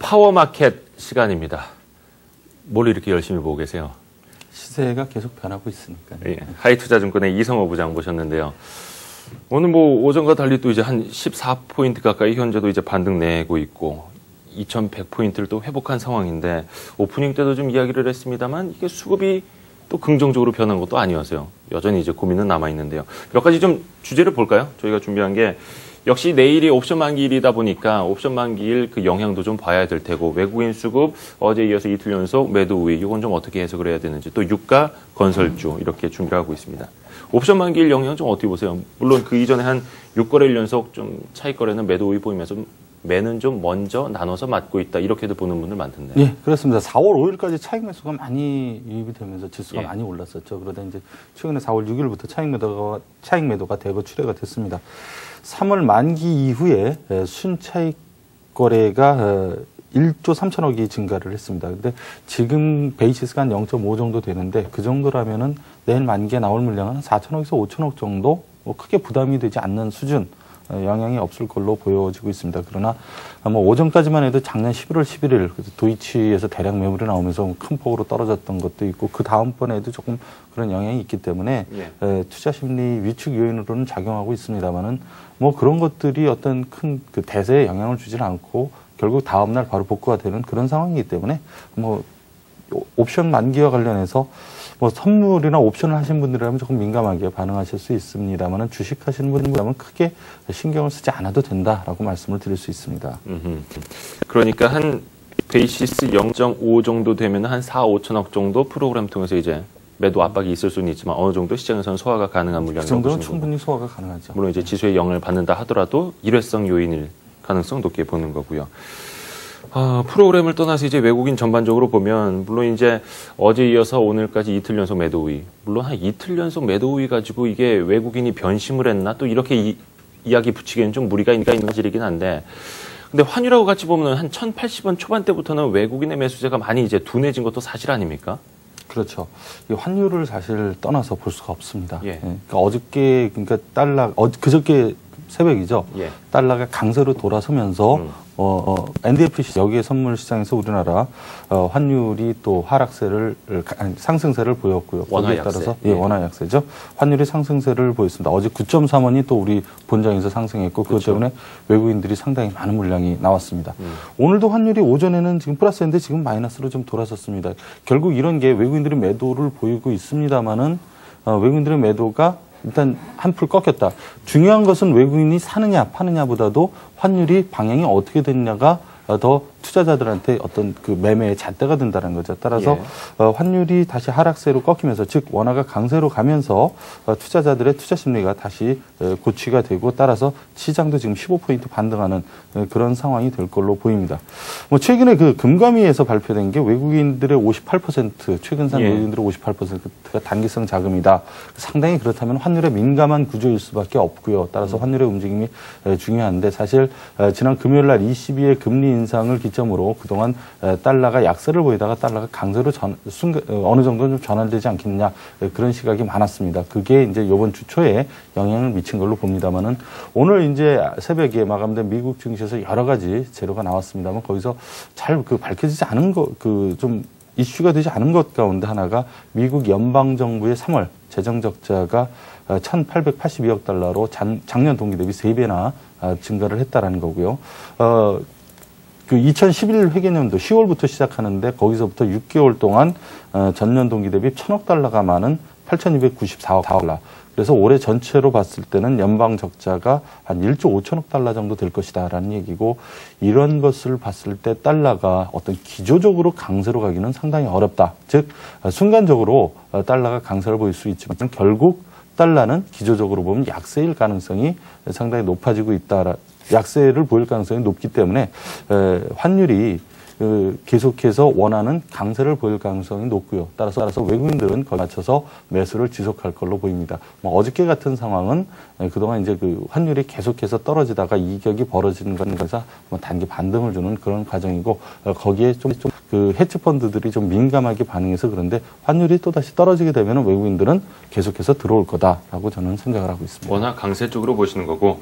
파워마켓 시간입니다. 뭘 이렇게 열심히 보고 계세요? 시세가 계속 변하고 있으니까요. 예, 하이투자증권의 이성호 부장 모셨는데요. 오늘 뭐 오전과 달리 또 이제 한 14포인트 가까이 현재도 이제 반등 내고 있고 2100포인트를 또 회복한 상황인데 오프닝 때도 좀 이야기를 했습니다만 이게 수급이 또 긍정적으로 변한 것도 아니어서요. 여전히 이제 고민은 남아 있는데요. 몇 가지 좀 주제를 볼까요? 저희가 준비한 게 역시 내일이 옵션 만기일이다 보니까 옵션 만기일 그 영향도 좀 봐야 될 테고 외국인 수급 어제 이어서 이틀 연속 매도 우위 이건 좀 어떻게 해석을 해야 되는지 또 유가 건설주 이렇게 준비를 하고 있습니다. 옵션 만기일 영향 좀 어떻게 보세요? 물론 그 이전에 한 6거래일 연속 좀 차익 거래는 매도 우위 보이면서 매는 좀 먼저 나눠서 맞고 있다 이렇게도 보는 분들 많던데. 예, 그렇습니다. 4월 5일까지 차익 매수가 많이 유입이 되면서 지수가 예. 많이 올랐었죠. 그러다 이제 최근에 4월 6일부터 차익 매도가 대거 출회가 됐습니다. 3월 만기 이후에 순차익 거래가 1조 3천억이 증가를 했습니다. 근데 지금 베이시스가 한 0.5 정도 되는데 그 정도라면은 내일 만기에 나올 물량은 4천억에서 5천억 정도 뭐 크게 부담이 되지 않는 수준. 영향이 없을 걸로 보여지고 있습니다. 그러나 뭐 오전까지만 해도 작년 11월 11일 도이치에서 대량 매물이 나오면서 큰 폭으로 떨어졌던 것도 있고 그 다음번에도 조금 그런 영향이 있기 때문에 투자 심리 위축 요인으로는 작용하고 있습니다만은 뭐 그런 것들이 어떤 큰 그 대세에 영향을 주지는 않고 결국 다음 날 바로 복구가 되는 그런 상황이기 때문에 뭐 옵션 만기와 관련해서 뭐 선물이나 옵션을 하신 분들이라면 조금 민감하게 반응하실 수 있습니다만 주식 하시는 분들이라면 크게 신경을 쓰지 않아도 된다라고 말씀을 드릴 수 있습니다. 그러니까 한 베이시스 0.5 정도 되면 한 4, 5천억 정도 프로그램 통해서 이제 매도 압박이 있을 수는 있지만 어느 정도 시장에서는 소화가 가능한 물량이라고 그 정도는 보시는 충분히 거고. 소화가 가능하죠. 물론 이제 지수의 영향을 받는다 하더라도 일회성 요인일 가능성 높게 보는 거고요. 프로그램을 떠나서 이제 외국인 전반적으로 보면 물론 이제 어제 이어서 오늘까지 이틀 연속 매도 우위 물론 한 이틀 연속 매도 우위 가지고 이게 외국인이 변심을 했나 또 이렇게 이야기 붙이기에는 좀 무리가 있는 질이긴 한데 근데 환율하고 같이 보면 한 1080원 초반대부터는 외국인의 매수세가 많이 이제 둔해진 것도 사실 아닙니까? 그렇죠. 이 환율을 사실 떠나서 볼 수가 없습니다. 예. 그러니까 어저께 그러니까 그저께 새벽이죠. 예. 달러가 강세로 돌아서면서 NDFC 여기에 선물 시장에서 우리나라 환율이 또 상승세를 보였고요. 거기에 따라서 원화 약세죠. 환율이 상승세를 보였습니다. 어제 9.3원이 또 우리 본장에서 상승했고 그것 그렇죠. 때문에 외국인들이 상당히 많은 물량이 나왔습니다. 오늘도 환율이 오전에는 지금 플러스인데 지금 마이너스로 좀 돌아섰습니다. 결국 이런 게 외국인들이 매도를 보이고 있습니다만은 외국인들의 매도가 일단 한풀 꺾였다. 중요한 것은 외국인이 사느냐 파느냐보다도 환율이 방향이 어떻게 됐냐가 더 투자자들한테 어떤 그 매매의 잣대가 된다는 거죠. 따라서 환율이 다시 하락세로 꺾이면서 즉 원화가 강세로 가면서 투자자들의 투자 심리가 다시 고취가 되고 따라서 시장도 지금 15포인트 반등하는 그런 상황이 될 걸로 보입니다. 뭐 최근에 그 금감위에서 발표된 게 외국인들의 58% 최근산 외국인들의 58%가 단기성 자금이다. 상당히 그렇다면 환율에 민감한 구조일 수밖에 없고요. 따라서 환율의 움직임이 중요한데 사실 지난 금요일 날 22일 금리 인상을 기점으로 그동안 달러가 약세를 보이다가 달러가 강세로 어느 정도 좀 전환되지 않겠느냐 그런 시각이 많았습니다. 그게 이제 이번 주 초에 영향을 미친 걸로 봅니다만은 오늘 이제 새벽에 마감된 미국 증시에서 여러 가지 재료가 나왔습니다만 거기서 잘 밝혀지지 않은 좀 이슈가 되지 않은 것 가운데 하나가 미국 연방 정부의 3월 재정 적자가 1,882억 달러로 작년 동기 대비 3배나 증가를 했다라는 거고요. 그 2011 회계년도 10월부터 시작하는데 거기서부터 6개월 동안 전년 동기 대비 1,000억 달러가 많은 8,294억 달러. 그래서 올해 전체로 봤을 때는 연방 적자가 한 1조 5천억 달러 정도 될 것이다라는 얘기고 이런 것을 봤을 때 달러가 어떤 기조적으로 강세로 가기는 상당히 어렵다. 즉 순간적으로 달러가 강세를 보일 수 있지만 결국 달러는 기조적으로 보면 약세일 가능성이 상당히 높아지고 있다. 약세를 보일 가능성이 높기 때문에 환율이 계속해서 원하는 강세를 보일 가능성이 높고요. 따라서 외국인들은 거기에 맞춰서 매수를 지속할 걸로 보입니다. 뭐 어저께 같은 상황은 그동안 이제 그 환율이 계속해서 떨어지다가 이격이 벌어지는 것에서 뭐 단기 반등을 주는 그런 과정이고 거기에 좀 그 헤지 펀드들이 좀 민감하게 반응해서 그런데 환율이 또 다시 떨어지게 되면 외국인들은 계속해서 들어올 거다라고 저는 생각을 하고 있습니다. 원화 강세 쪽으로 보시는 거고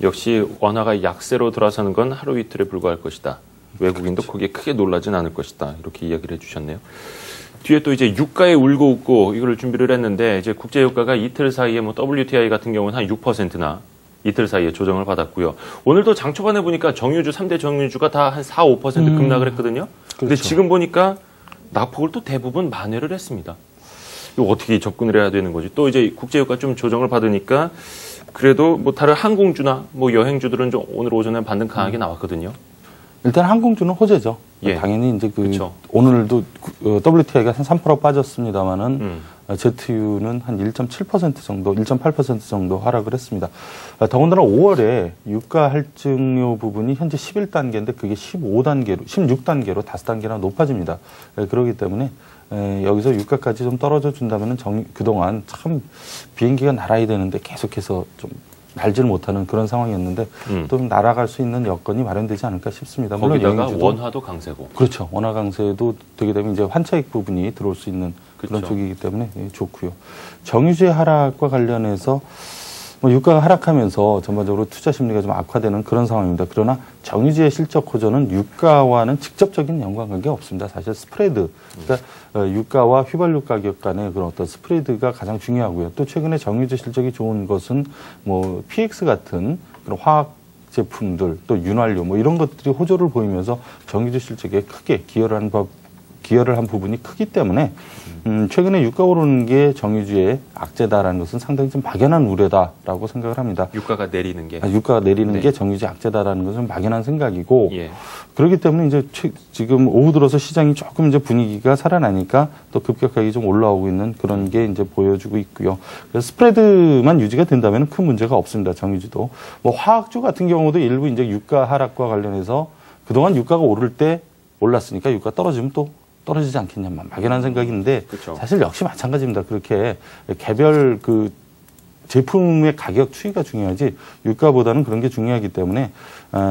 역시 원화가 약세로 돌아서는 건 하루 이틀에 불과할 것이다. 외국인도 거기에 크게 놀라진 않을 것이다. 이렇게 이야기를 해주셨네요. 뒤에 또 이제 유가에 울고 웃고 이거를 준비를 했는데 이제 국제 유가가 이틀 사이에 뭐 WTI 같은 경우는 한 6%나 이틀 사이에 조정을 받았고요. 오늘도 장 초반에 보니까 정유주 3대 정유주가 다 한 4, 5% 급락을 했거든요. 근데 그렇죠. 지금 보니까 낙폭을 또 대부분 만회를 했습니다. 이거 어떻게 접근을 해야 되는 거지? 또 이제 국제 유가 좀 조정을 받으니까 그래도 뭐 다른 항공주나 뭐 여행주들은 좀 오늘 오전에 반등 강하게 나왔거든요. 일단 항공주는 호재죠. 예. 당연히 이제 그쵸. 오늘도 WTI가 한 3% 빠졌습니다만은 ZU는 한 1.7% 정도, 1.8% 정도 하락을 했습니다. 더군다나 5월에 유가 할증료 부분이 현재 11단계인데 그게 15단계로, 16단계로 5단계나 높아집니다. 그렇기 때문에 여기서 유가까지 좀 떨어져 준다면 그동안 참 비행기가 날아야 되는데 계속해서 좀 날지를 못하는 그런 상황이었는데 또 날아갈 수 있는 여건이 마련되지 않을까 싶습니다. 물론 거기다가 여행주도 원화도 강세고. 그렇죠. 원화 강세도 되게 되면 이제 환차익 부분이 들어올 수 있는 그런 그렇죠. 쪽이기 때문에 좋고요. 정유주의 하락과 관련해서 뭐 유가가 하락하면서 전반적으로 투자 심리가 좀 악화되는 그런 상황입니다. 그러나 정유주의 실적 호전은 유가와는 직접적인 연관관계가 없습니다. 사실 스프레드, 그러니까 유가와 휘발유 가격 간의 그런 어떤 스프레드가 가장 중요하고요. 또 최근에 정유주 실적이 좋은 것은 뭐 PX 같은 그런 화학 제품들 또 윤활유 뭐 이런 것들이 호조를 보이면서 정유주 실적에 크게 기여를 한 부분이 크기 때문에 최근에 유가 오르는 게 정유주의 악재다라는 것은 상당히 좀 막연한 우려다라고 생각을 합니다. 유가가 내리는 게. 유가가 내리는 네. 게 정유주의 악재다라는 것은 막연한 생각이고 예. 그렇기 때문에 이제 지금 오후 들어서 시장이 조금 이제 분위기가 살아나니까 또 급격하게 좀 올라오고 있는 그런 게 이제 보여주고 있고요. 그래서 스프레드만 유지가 된다면 큰 문제가 없습니다. 정유주도. 뭐 화학주 같은 경우도 일부 이제 유가 하락과 관련해서 그동안 유가가 오를 때 올랐으니까 유가 떨어지면 또 떨어지지 않겠냐만 막연한 생각인데 그쵸. 사실 역시 마찬가지입니다. 그렇게 개별 그 제품의 가격 추이가 중요하지 유가보다는 그런 게 중요하기 때문에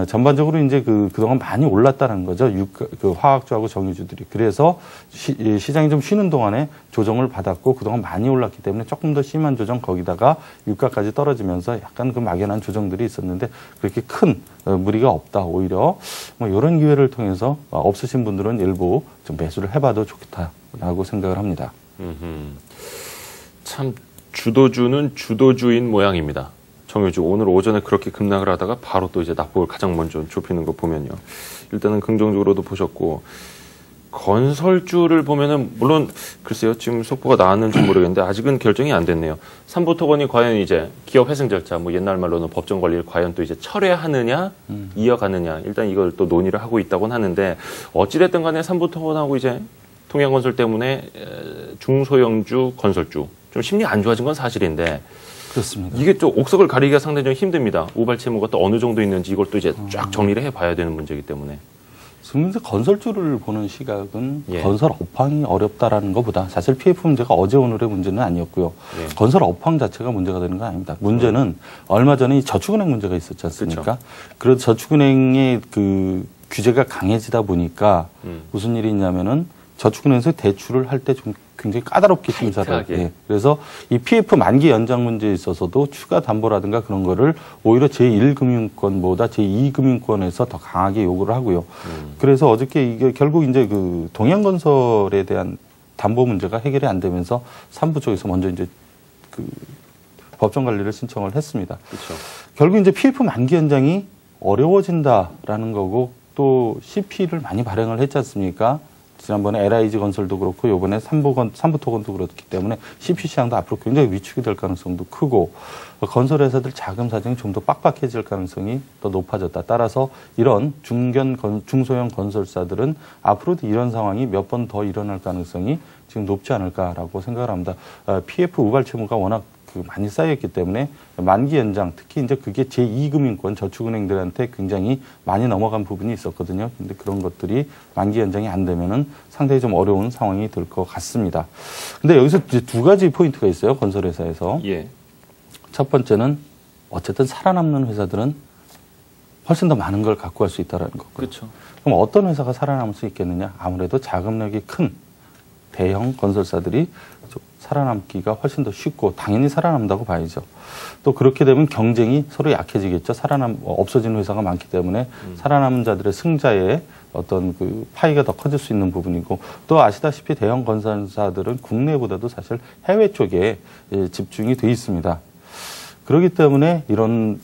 전반적으로 이제 그동안 많이 올랐다는 거죠. 유가, 그 화학주하고 정유주들이. 그래서 시장이 좀 쉬는 동안에 조정을 받았고 그동안 많이 올랐기 때문에 조금 더 심한 조정 거기다가 유가까지 떨어지면서 약간 그 막연한 조정들이 있었는데 그렇게 큰 무리가 없다. 오히려 뭐 이런 기회를 통해서 없으신 분들은 일부 좀 매수를 해봐도 좋겠다라고 생각을 합니다. 참 주도주는 주도주인 모양입니다. 정유주 오늘 오전에 그렇게 급락을 하다가 바로 또 이제 낙폭을 가장 먼저 좁히는 거 보면요. 일단은 긍정적으로도 보셨고 건설주를 보면은 물론 글쎄요 지금 속보가 나왔는지 모르겠는데 아직은 결정이 안 됐네요. 삼부토건이 과연 이제 기업 회생 절차 뭐 옛날 말로는 법정 관리를 과연 또 이제 철회하느냐 이어가느냐 일단 이걸 또 논의를 하고 있다고는 하는데 어찌됐든 간에 삼부토건하고 이제 통양건설 때문에 중소형주 건설주 좀 심리 안 좋아진 건 사실인데 그렇습니다. 이게 좀 옥석을 가리기가 상당히 좀 힘듭니다. 우발 채무가 또 어느 정도 있는지 이걸 또 이제 쫙 정리를 해봐야 되는 문제이기 때문에. 지금 건설주를 보는 시각은 예. 건설 업황이 어렵다라는 것보다 사실 PF 문제가 어제 오늘의 문제는 아니었고요. 예. 건설 업황 자체가 문제가 되는 건 아닙니다. 문제는 얼마 전에 이 저축은행 문제가 있었지 않습니까? 그렇죠. 그래서 저축은행의 그 규제가 강해지다 보니까 무슨 일이 있냐면은 저축은행에서 대출을 할 때 좀 굉장히 까다롭게 심사를. 예. 그래서 이 PF 만기 연장 문제에 있어서도 추가 담보라든가 그런 거를 오히려 제1금융권보다 제2금융권에서 더 강하게 요구를 하고요. 그래서 어저께 이게 결국 이제 그 동양건설에 대한 담보 문제가 해결이 안 되면서 삼부 쪽에서 먼저 이제 그 법정 관리를 신청을 했습니다. 그렇죠. 결국 이제 PF 만기 연장이 어려워진다라는 거고 또 CP를 많이 발행을 했지 않습니까? 지난번에 LIG 건설도 그렇고 이번에 삼부토건도 그렇기 때문에 CP 시장도 앞으로 굉장히 위축이 될 가능성도 크고 건설회사들 자금 사정이 좀 더 빡빡해질 가능성이 더 높아졌다. 따라서 이런 중소형 건설사들은 앞으로도 이런 상황이 몇 번 더 일어날 가능성이 지금 높지 않을까라고 생각을 합니다. PF 우발 채무가 워낙 많이 쌓였기 때문에 만기 연장 특히 이제 그게 제2금융권 저축은행들한테 굉장히 많이 넘어간 부분이 있었거든요. 근데 그런 것들이 만기 연장이 안 되면은 상당히 좀 어려운 상황이 될 것 같습니다. 근데 여기서 이제 두 가지 포인트가 있어요. 건설회사에서. 예. 첫 번째는 어쨌든 살아남는 회사들은 훨씬 더 많은 걸 갖고 갈 수 있다는 거고요. 그렇죠. 그럼 어떤 회사가 살아남을 수 있겠느냐? 아무래도 자금력이 큰 대형 건설사들이 살아남기가 훨씬 더 쉽고 당연히 살아남는다고 봐야죠. 또 그렇게 되면 경쟁이 서로 약해지겠죠. 없어지는 회사가 많기 때문에 살아남은 자들의 승자에 어떤 그 파이가 더 커질 수 있는 부분이고 또 아시다시피 대형 건설사들은 국내보다도 사실 해외 쪽에 집중이 돼 있습니다. 그렇기 때문에 이런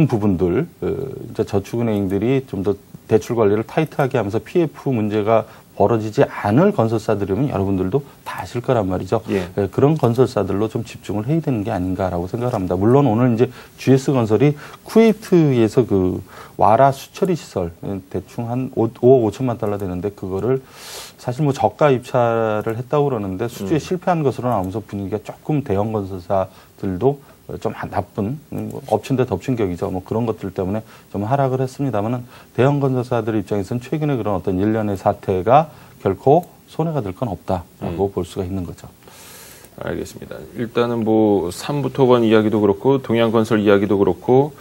부분들, 이제 저축은행들이 좀 더 대출 관리를 타이트하게 하면서 PF 문제가 벌어지지 않을 건설사들이면 여러분들도 다 아실 거란 말이죠. 예. 그런 건설사들로 좀 집중을 해야 되는 게 아닌가라고 생각을 합니다. 물론 오늘 이제 GS건설이 쿠웨이트에서 그 와라 수처리 시설 대충 한 5억 5천만 달러 되는데 그거를 사실 뭐 저가 입찰을 했다고 그러는데 수주에 실패한 것으로 나오면서 분위기가 조금 대형 건설사들도 좀 나쁜 엎친 데 덮친 격이죠. 뭐 그런 것들 때문에 좀 하락을 했습니다만은 대형 건설사들 입장에서는 최근에 그런 어떤 일련의 사태가 결코 손해가 될 건 없다라고 볼 수가 있는 거죠. 알겠습니다. 일단은 뭐 삼부토건 이야기도 그렇고 동양건설 이야기도 그렇고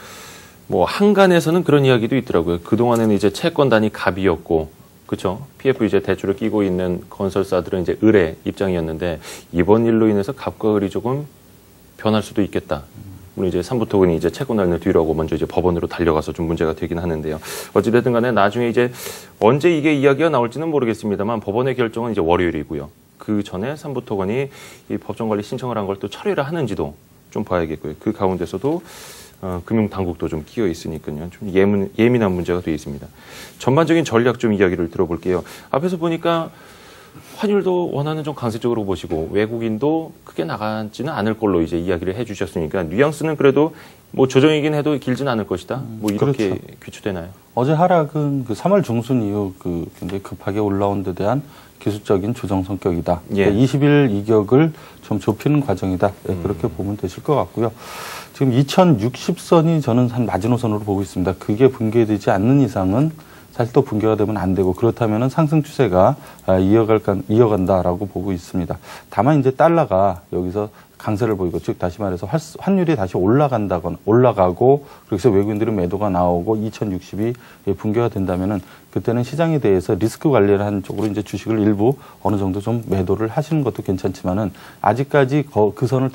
뭐 한간에서는 그런 이야기도 있더라고요. 그동안에는 이제 채권 단위 갑이었고 그렇죠. PF 이제 대출을 끼고 있는 건설사들은 이제 을의 입장이었는데 이번 일로 인해서 갑과 을이 조금 변할 수도 있겠다. 물론 이제 삼부토건이 이제 채권 날려 뒤로 하고 먼저 이제 법원으로 달려가서 좀 문제가 되긴 하는데요. 어찌됐든 간에 나중에 이제 언제 이게 이야기가 나올지는 모르겠습니다만 법원의 결정은 이제 월요일이고요. 그 전에 삼부토건이 이 법정관리 신청을 한 걸 또 처리를 하는지도 좀 봐야겠고요. 그 가운데서도 금융당국도 좀 끼어 있으니까요. 좀 예민한 문제가 되어 있습니다. 전반적인 전략 좀 이야기를 들어볼게요. 앞에서 보니까 환율도 원하는 좀 강세적으로 보시고 외국인도 크게 나가지는 않을 걸로 이제 이야기를 해주셨으니까 뉘앙스는 그래도 뭐 조정이긴 해도 길지는 않을 것이다. 뭐 이렇게 그렇죠. 귀추되나요? 어제 하락은 그 3월 중순 이후 그 굉장히 급하게 올라온 데 대한 기술적인 조정 성격이다. 예. 그러니까 20일 이격을 좀 좁히는 과정이다. 그렇게 보면 되실 것 같고요. 지금 2060선이 저는 한 마지노선으로 보고 있습니다. 그게 붕괴되지 않는 이상은 사실 또 붕괴가 되면 안 되고 그렇다면 상승 추세가 이어간다라고 보고 있습니다. 다만 이제 달러가 여기서 강세를 보이고 즉 다시 말해서 환율이 다시 올라가고 그래서 외국인들의 매도가 나오고 2060이 붕괴가 된다면은 그때는 시장에 대해서 리스크 관리를 한 쪽으로 이제 주식을 일부 어느 정도 좀 매도를 하시는 것도 괜찮지만은 아직까지 그 선을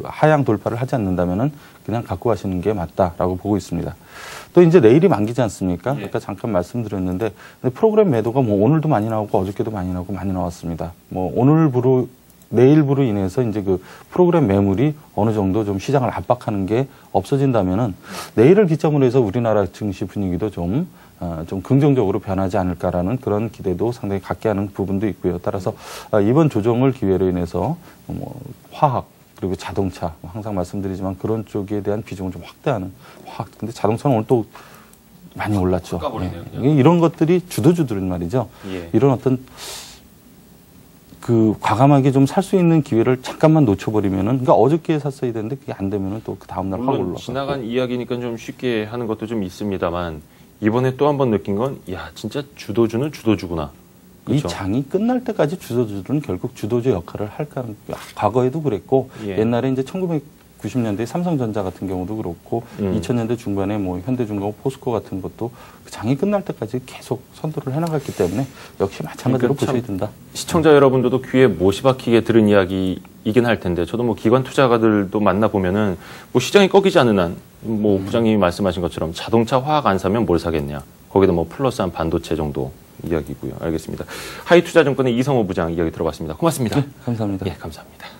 하향 돌파를 하지 않는다면은 그냥 갖고 가시는 게 맞다라고 보고 있습니다. 또 이제 내일이 만기지 않습니까? 예. 아까 잠깐 말씀드렸는데 프로그램 매도가 뭐 오늘도 많이 나오고 어저께도 많이 나오고 많이 나왔습니다. 뭐 내일부로 인해서 이제 그 프로그램 매물이 어느 정도 좀 시장을 압박하는 게 없어진다면은 내일을 기점으로 해서 우리나라 증시 분위기도 좀 긍정적으로 변하지 않을까라는 그런 기대도 상당히 갖게 하는 부분도 있고요. 따라서 이번 조정을 기회로 인해서 뭐 화학 그리고 자동차 항상 말씀드리지만 그런 쪽에 대한 비중을 좀 확대하는 근데 자동차는 오늘 또 많이 올랐죠. 예. 이런 것들이 주도주들은 말이죠. 예. 이런 어떤 과감하게 좀 살 수 있는 기회를 잠깐만 놓쳐버리면은, 그러니까 어저께 샀어야 되는데 그게 안 되면은 또 그 다음날 확 올라. 지나간 이야기니까 좀 쉽게 하는 것도 좀 있습니다만 이번에 또 한 번 느낀 건, 야, 진짜 주도주는 주도주구나. 그렇죠? 이 장이 끝날 때까지 주도주들은 결국 주도주 역할을 할까. 과거에도 그랬고, 예. 옛날에 이제 1990년대 삼성전자 같은 경우도 그렇고, 2000년대 중반에 뭐 현대중공업, 포스코 같은 것도 그 장이 끝날 때까지 계속 선도를 해나갔기 때문에 역시 마찬가지로 그러니까 보셔야 된다. 시청자 여러분들도 귀에 못이 박히게 들은 이야기이긴 할 텐데, 저도 뭐 기관 투자가들도 만나 보면은 뭐 시장이 꺾이지 않는 한, 뭐 부장님이 말씀하신 것처럼 자동차, 화학 안 사면 뭘 사겠냐. 거기다 뭐 플러스한 반도체 정도 이야기고요. 알겠습니다. 하이투자증권의 이성호 부장 이야기 들어봤습니다. 고맙습니다. 네, 감사합니다. 예, 감사합니다.